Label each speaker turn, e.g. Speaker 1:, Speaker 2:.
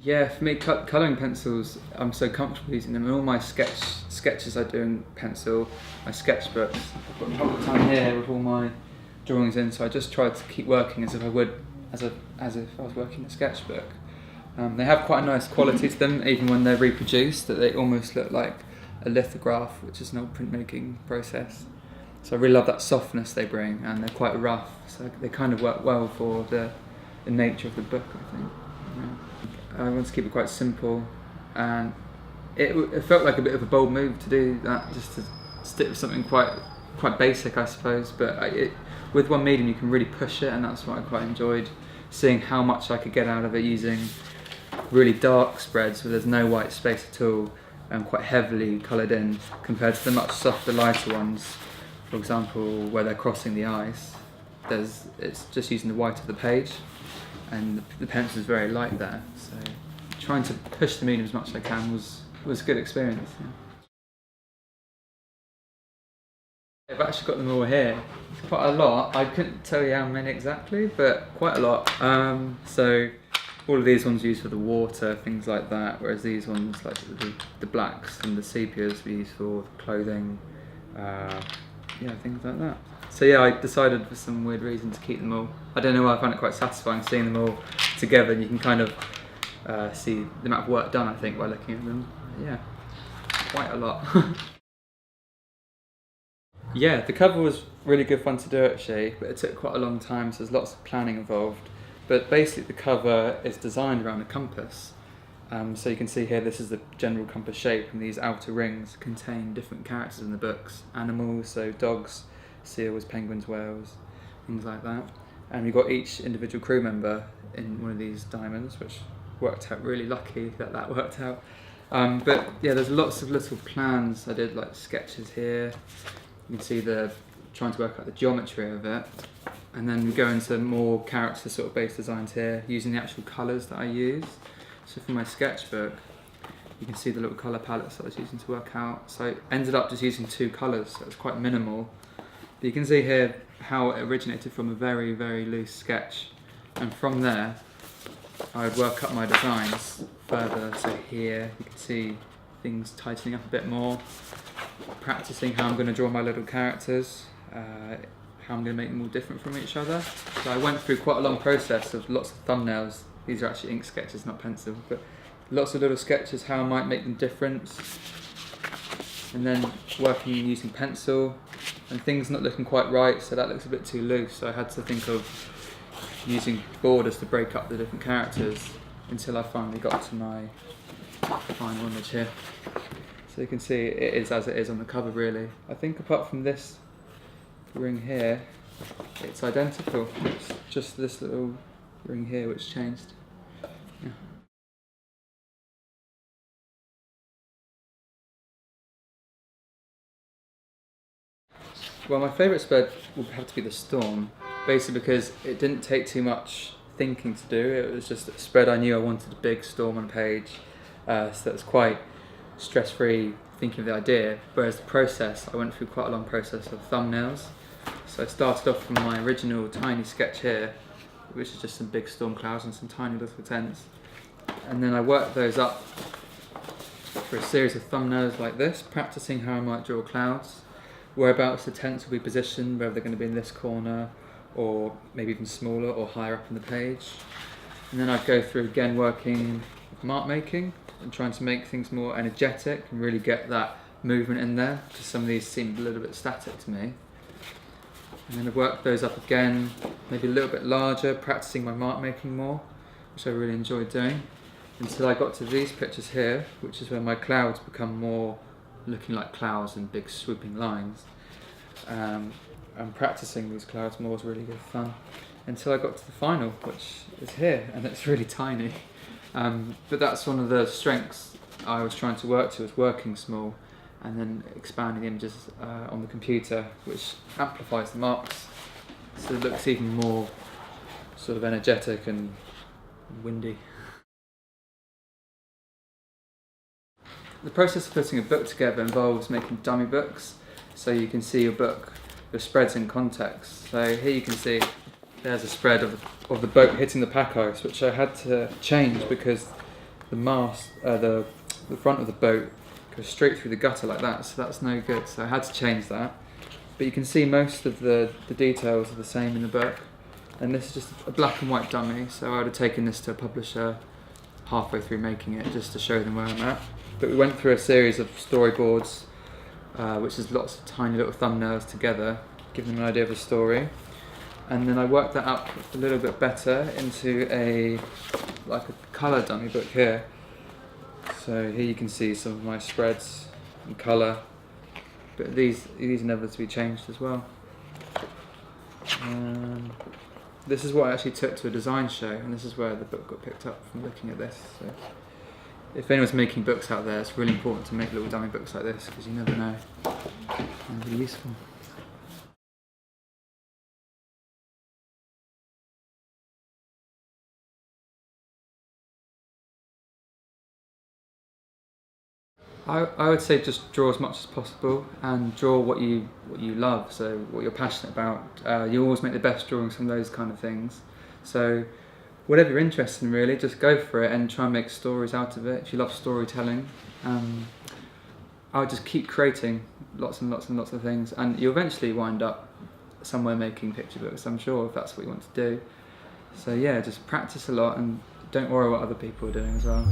Speaker 1: Yeah, for me, colouring pencils, I'm so comfortable using them. In all my sketches I do in pencil, my sketchbooks, I've got a whole time here with all my drawings in, so I just try to keep working as if I would, as if I was working a sketchbook. They have quite a nice quality to them, even when they're reproduced, that they almost look like a lithograph, which is an old printmaking process. So I really love that softness they bring, and they're quite rough, so they kind of work well for the nature of the book, I think. Yeah. I want to keep it quite simple, and it felt like a bit of a bold move to do that, just to stick with something quite basic, I suppose. But with one medium, you can really push it, and that's what I quite enjoyed, seeing how much I could get out of it using really dark spreads where there's no white space at all, and quite heavily coloured in, compared to the much softer, lighter ones. For example, where they're crossing the ice, it's just using the white of the page, and the pencil is very light there. So trying to push the medium as much as I can was a good experience. Yeah. I've actually got them all here. It's quite a lot. I couldn't tell you how many exactly, but quite a lot. So all of these ones are used for the water, things like that, whereas these ones, like the blacks and the sepias, we use for clothing, things like that. So yeah, I decided for some weird reason to keep them all. I don't know why, I find it quite satisfying seeing them all together, and you can kind of see the amount of work done, I think, by looking at them. Yeah, quite a lot. Yeah, the cover was really good fun to do actually, but it took quite a long time, so there's lots of planning involved. But basically the cover is designed around a compass. So you can see here, this is the general compass shape, and these outer rings contain different characters in the books. Animals, so dogs, seals, penguins, whales, things like that. And we've got each individual crew member in one of these diamonds, which worked out really lucky that worked out. But yeah, there's lots of little plans. I did like sketches here. You can see trying to work out the geometry of it. And then we go into more character sort of based designs here, using the actual colours that I use. So for my sketchbook, you can see the little colour palettes that I was using to work out. So I ended up just using 2 colours, so it's quite minimal. But you can see here how it originated from a very, very loose sketch. And from there, I would work up my designs further. So here, you can see things tightening up a bit more, practicing how I'm going to draw my little characters, how I'm going to make them all different from each other. So I went through quite a long process of lots of thumbnails. These are actually ink sketches, not pencil, but lots of little sketches, how I might make them different. And then working using pencil, and things not looking quite right, so that looks a bit too loose. So I had to think of using borders to break up the different characters until I finally got to my final image here. So you can see it is as it is on the cover really. I think apart from this ring here, it's identical. It's just this little ring here which changed. Yeah. Well, my favourite spread would have to be the Storm, basically because it didn't take too much thinking to do. It was just a spread I knew I wanted a big storm on a page, so that was quite stress-free thinking of the idea, whereas the process, I went through quite a long process of thumbnails. So I started off from my original tiny sketch here, which is just some big storm clouds and some tiny little tents. And then I worked those up for a series of thumbnails like this, practicing how I might draw clouds, whereabouts the tents will be positioned, whether they're going to be in this corner, or maybe even smaller or higher up in the page. And then I'd go through again working with mark making and trying to make things more energetic and really get that movement in there, because some of these seemed a little bit static to me. And then I'd work those up again, maybe a little bit larger, practicing my mark making more, which I really enjoyed doing, until I got to these pictures here, which is where my clouds become more looking like clouds and big swooping lines. And practicing these clouds more was really good fun, until I got to the final, which is here, and it's really tiny. But that's one of the strengths I was trying to work to, was working small and then expanding images on the computer, which amplifies the marks, so it looks even more sort of energetic and windy. The process of putting a book together involves making dummy books, so you can see your book your spreads in context. So here you can see there's a spread of the boat hitting the pack ice, which I had to change because the mast, the front of the boat goes straight through the gutter like that, so that's no good. So I had to change that. But you can see most of the details are the same in the book. And this is just a black and white dummy, so I would have taken this to a publisher halfway through making it just to show them where I'm at. But we went through a series of storyboards, which is lots of tiny little thumbnails together, giving them an idea of the story. And then I worked that up a little bit better into a colour dummy book here. So here you can see some of my spreads and colour, but these are never to be changed as well. This is what I actually took to a design show, and this is where the book got picked up from looking at this. So if anyone's making books out there, it's really important to make little dummy books like this, because you never know. It's really useful. I would say just draw as much as possible and draw what you love, so what you're passionate about. You always make the best drawings from those kind of things. So whatever you're interested in, really, just go for it and try and make stories out of it. If you love storytelling, I would just keep creating lots and lots and lots of things, and you'll eventually wind up somewhere making picture books, I'm sure, if that's what you want to do. So yeah, just practice a lot and don't worry what other people are doing as well.